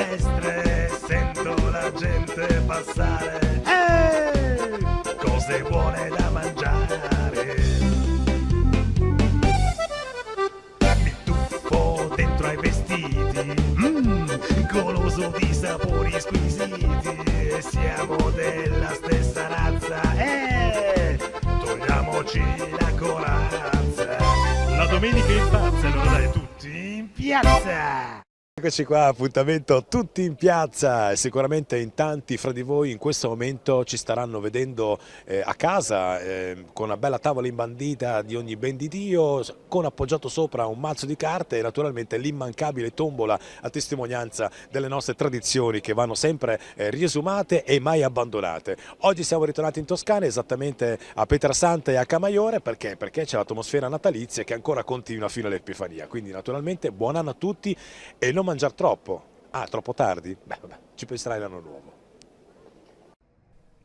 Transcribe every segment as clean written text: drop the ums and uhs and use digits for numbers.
finestre sento la gente passare, cose buone da mangiare. Mi tuffo dentro ai vestiti, goloso di sapori squisiti. Siamo della stessa razza, togliamoci la corazza. La domenica impazza, allora dai tutti in piazza! Eccoci qua, appuntamento tutti in piazza. Sicuramente in tanti fra di voi in questo momento ci staranno vedendo a casa con una bella tavola imbandita di ogni ben di Dio, con appoggiato sopra un mazzo di carte e naturalmente l'immancabile tombola a testimonianza delle nostre tradizioni che vanno sempre riesumate e mai abbandonate. Oggi siamo ritornati in Toscana, esattamente a Pietrasanta e a Camaiore, perché c'è l'atmosfera natalizia che ancora continua fino all'Epifania. Quindi naturalmente buon anno a tutti e non mangiare troppo. Ah, troppo tardi? Beh, vabbè, ci penserai l'anno nuovo.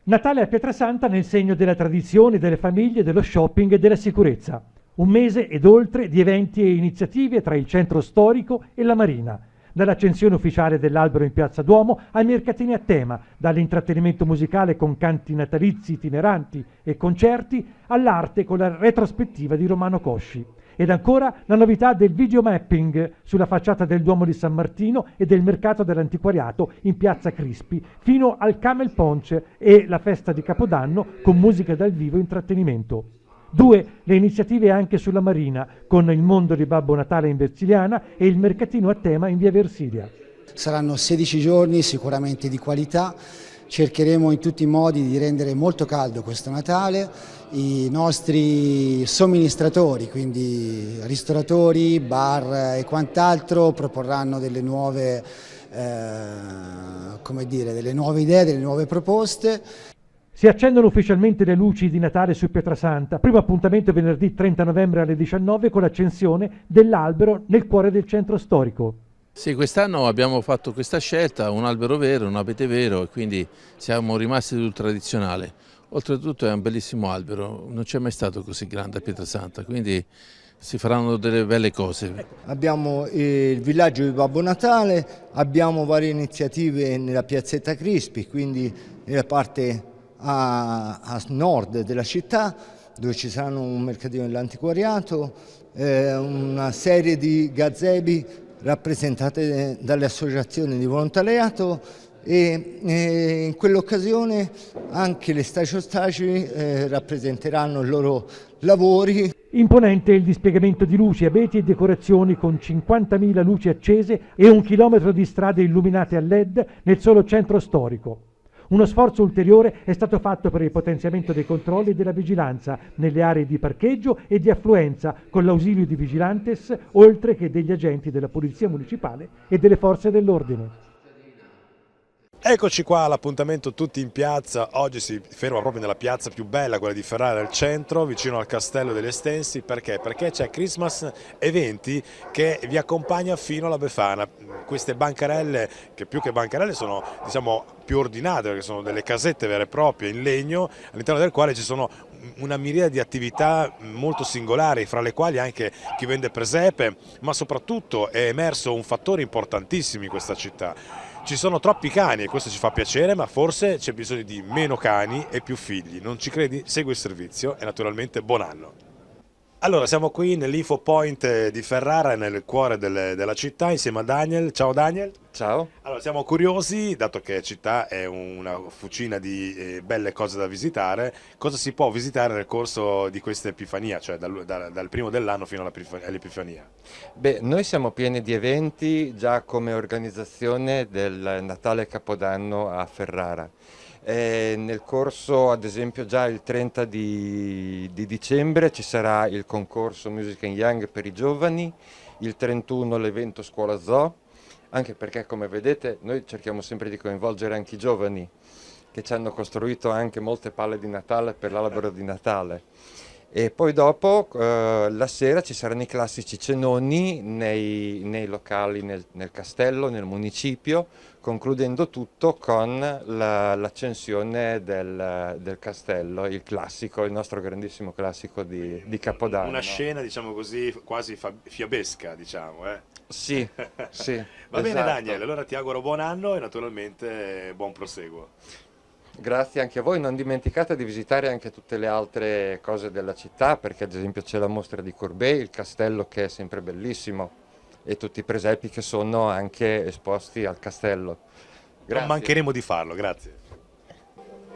Natale a Pietrasanta nel segno della tradizione, delle famiglie, dello shopping e della sicurezza. Un mese ed oltre di eventi e iniziative tra il centro storico e la Marina. Dall'accensione ufficiale dell'albero in Piazza Duomo ai mercatini a tema, dall'intrattenimento musicale con canti natalizi itineranti e concerti, all'arte con la retrospettiva di Romano Cosci. Ed ancora la novità del videomapping sulla facciata del Duomo di San Martino e del mercato dell'antiquariato in Piazza Crispi, fino al Camel Punch e la festa di Capodanno con musica dal vivo e intrattenimento. 2 le iniziative anche sulla Marina, con il mondo di Babbo Natale in Versiliana e il mercatino a tema in via Versilia. Saranno 16 giorni sicuramente di qualità. Cercheremo in tutti i modi di rendere molto caldo questo Natale. I nostri somministratori, quindi ristoratori, bar e quant'altro, proporranno delle nuove idee, delle nuove proposte. Si accendono ufficialmente le luci di Natale su Pietrasanta, primo appuntamento venerdì 30 novembre alle 19 con l'accensione dell'albero nel cuore del centro storico. Sì, quest'anno abbiamo fatto questa scelta, un albero vero, un abete vero e quindi siamo rimasti sul tradizionale. Oltretutto è un bellissimo albero, non c'è mai stato così grande a Pietrasanta, quindi si faranno delle belle cose. Abbiamo il villaggio di Babbo Natale, abbiamo varie iniziative nella piazzetta Crispi, quindi nella parte a nord della città, dove ci saranno un mercatino dell'antiquariato, una serie di gazebi rappresentate dalle associazioni di volontariato e in quell'occasione anche le Staci rappresenteranno i loro lavori. Imponente il dispiegamento di luci, abeti e decorazioni con 50.000 luci accese e 1 chilometro di strade illuminate a LED nel solo centro storico. Uno sforzo ulteriore è stato fatto per il potenziamento dei controlli e della vigilanza nelle aree di parcheggio e di affluenza con l'ausilio di vigilantes, oltre che degli agenti della Polizia Municipale e delle Forze dell'Ordine. Eccoci qua all'appuntamento tutti in piazza. Oggi si ferma proprio nella piazza più bella, quella di Ferrara al centro, vicino al Castello degli Estensi. Perché? Perché c'è Christmas Eventi che vi accompagna fino alla Befana. Queste bancarelle, che più che bancarelle sono più ordinate, perché sono delle casette vere e proprie in legno, all'interno del quale ci sono una miriade di attività molto singolari, fra le quali anche chi vende presepe, ma soprattutto è emerso un fattore importantissimo in questa città. Ci sono troppi cani e questo ci fa piacere, ma forse c'è bisogno di meno cani e più figli. Non ci credi? Segui il servizio e naturalmente buon anno. Allora, siamo qui nell'Info Point di Ferrara, nel cuore della città, insieme a Daniel. Ciao Daniel. Ciao. Allora, siamo curiosi, dato che città è una fucina di belle cose da visitare, cosa si può visitare nel corso di questa Epifania, cioè dal primo dell'anno fino all'Epifania? Beh, noi siamo pieni di eventi già come organizzazione del Natale Capodanno a Ferrara. Nel corso, ad esempio, già il 30 di dicembre ci sarà il concorso Music and Young per i giovani, il 31 l'evento Scuola Zoo, anche perché, come vedete, noi cerchiamo sempre di coinvolgere anche i giovani che ci hanno costruito anche molte palle di Natale per l'albero di Natale. E poi dopo, la sera, ci saranno i classici cenoni nei locali, nel castello, nel municipio, concludendo tutto con l'accensione del castello, il classico, il nostro grandissimo classico di Capodanno. Una scena, diciamo così, quasi fiabesca, diciamo. Sì, sì. Va bene esatto. Daniel, allora ti auguro buon anno e naturalmente buon proseguo. Grazie anche a voi, non dimenticate di visitare anche tutte le altre cose della città, perché ad esempio c'è la mostra di Courbet, il castello che è sempre bellissimo e tutti i presepi che sono anche esposti al castello. Non Grazie. mancheremo di farlo, grazie.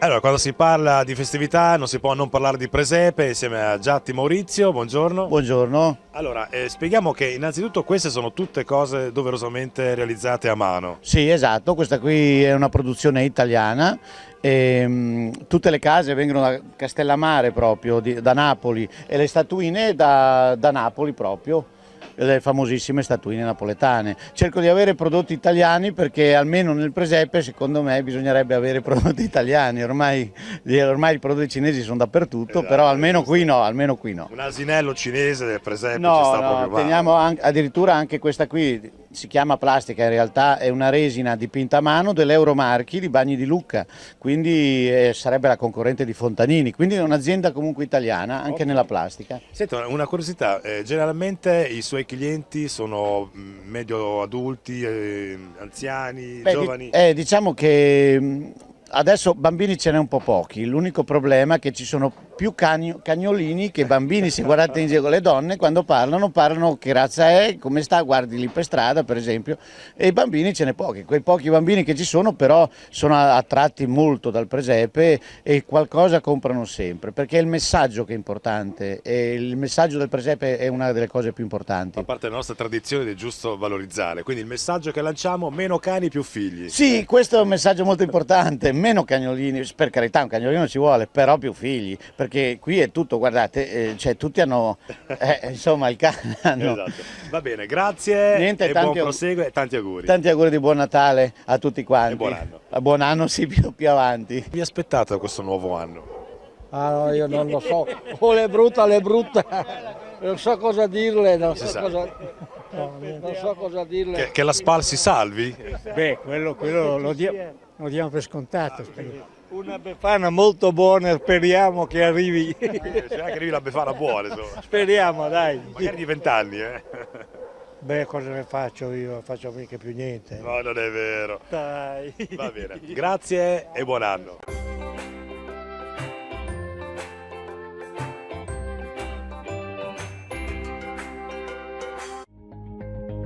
Allora, quando si parla di festività non si può non parlare di presepe, insieme a Giatti Maurizio, buongiorno. Buongiorno. Allora, spieghiamo che innanzitutto queste sono tutte cose doverosamente realizzate a mano. Sì, esatto, questa qui è una produzione italiana. Tutte le case vengono da Castellammare proprio, da Napoli, e le statuine da Napoli proprio, le famosissime statuine napoletane. Cerco di avere prodotti italiani perché almeno nel presepe secondo me bisognerebbe avere prodotti italiani, ormai i prodotti cinesi sono dappertutto, Esatto, però almeno qui no, almeno qui no. Un asinello cinese del presepe ci No, sta no, proprio male. teniamo addirittura anche questa qui, si chiama plastica, in realtà è una resina dipinta a mano dell'Euromarchi di Bagni di Lucca, quindi sarebbe la concorrente di Fontanini, quindi è un'azienda comunque italiana anche nella plastica. Senta, una curiosità, generalmente i suoi clienti sono medio adulti, anziani, giovani? Diciamo che adesso bambini ce n'è un po' pochi, l'unico problema è che ci sono più cagnolini che bambini. Se guardate in giro le donne quando parlano che razza è, come sta, guardi lì per strada per esempio, e i bambini ce n'è pochi, quei pochi bambini che ci sono però sono attratti molto dal presepe e qualcosa comprano sempre, perché è il messaggio che è importante e il messaggio del presepe è una delle cose più importanti. Fa parte della nostra tradizione ed è giusto valorizzare, quindi il messaggio che lanciamo: meno cani più figli. Sì, questo è un messaggio molto importante, meno cagnolini, per carità un cagnolino ci vuole, però più figli, perché qui è tutto, guardate, cioè tutti hanno, insomma il cane hanno... Esatto. Va bene, grazie. Niente, e buon proseguo e tanti auguri. Tanti auguri di buon Natale a tutti quanti. E buon anno. A buon anno sì, più avanti. Vi aspettate da questo nuovo anno? Ah no, io non lo so, o le brutta, non so cosa dirle, non so cosa dirle. Che la SPAL si salvi? Beh, quello lo diamo per scontato. Una Befana molto buona, speriamo che arrivi. C'è anche arrivi la Befana buona, insomma. Speriamo, dai. Magari di 20 anni, Beh, cosa ne faccio io? Non faccio mica più niente. No, non è vero. Dai. Va bene, grazie e buon anno.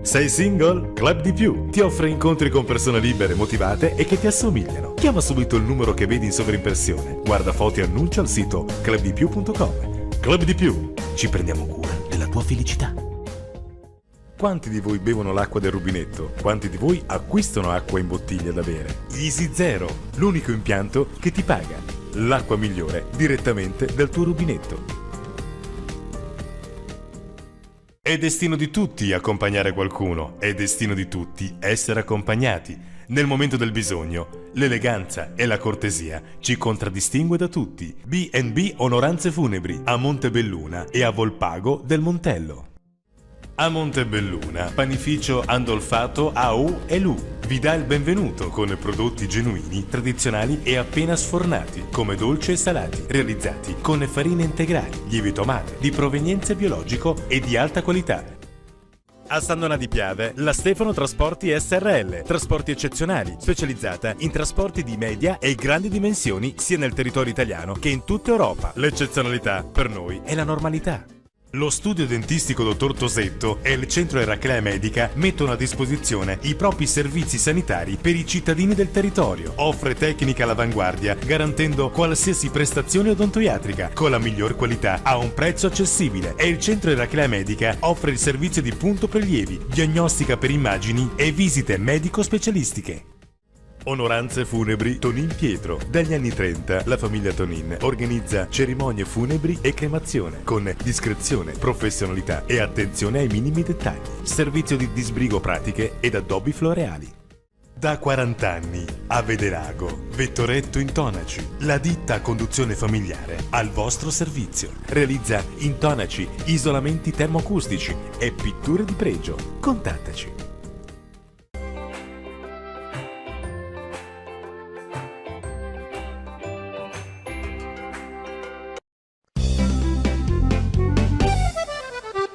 Sei single? Club di Più ti offre incontri con persone libere, motivate e che ti assomigliano. Chiama subito il numero che vedi in sovrimpressione. Guarda foto e annuncio al sito clubdipiù.com. Club di Più, ci prendiamo cura della tua felicità. Quanti di voi bevono l'acqua del rubinetto? Quanti di voi acquistano acqua in bottiglia da bere? Easy Zero, l'unico impianto che ti paga l'acqua migliore direttamente dal tuo rubinetto. È destino di tutti accompagnare qualcuno, è destino di tutti essere accompagnati. Nel momento del bisogno, l'eleganza e la cortesia ci contraddistingue da tutti. B&B Onoranze Funebri a Montebelluna e a Volpago del Montello. A Montebelluna, panificio Andolfato AU e LU vi dà il benvenuto con prodotti genuini, tradizionali e appena sfornati, come dolci e salati, realizzati con farine integrali, lievito madre, di provenienza biologico e di alta qualità. A Sandona di Piave, la Stefano Trasporti SRL, trasporti eccezionali, specializzata in trasporti di media e grandi dimensioni sia nel territorio italiano che in tutta Europa. L'eccezionalità per noi è la normalità. Lo studio dentistico Dottor Tosetto e il centro Eraclea Medica mettono a disposizione i propri servizi sanitari per i cittadini del territorio. Offre tecnica all'avanguardia, garantendo qualsiasi prestazione odontoiatrica con la miglior qualità a un prezzo accessibile. E il centro Eraclea Medica offre il servizio di punto prelievi, diagnostica per immagini e visite medico-specialistiche. Onoranze Funebri Tonin Pietro. Dagli anni 30 la famiglia Tonin organizza cerimonie funebri e cremazione con discrezione, professionalità e attenzione ai minimi dettagli. Servizio di disbrigo pratiche ed addobbi floreali. Da 40 anni a Vederago, Vettoretto Intonaci, la ditta a conduzione familiare al vostro servizio. Realizza intonaci, isolamenti termoacustici e pitture di pregio. Contattaci.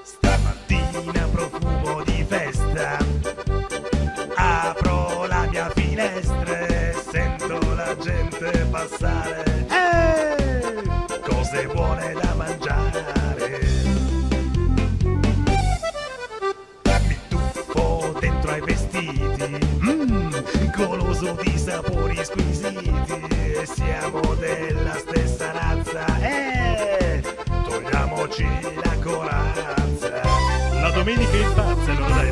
Stamattina profumo di festa, finestre sento la gente passare, cose buone da mangiare. Mi tuffo dentro ai vestiti, goloso di sapori squisiti. Siamo della stessa razza, togliamoci la corazza. La domenica impazza, allora dai.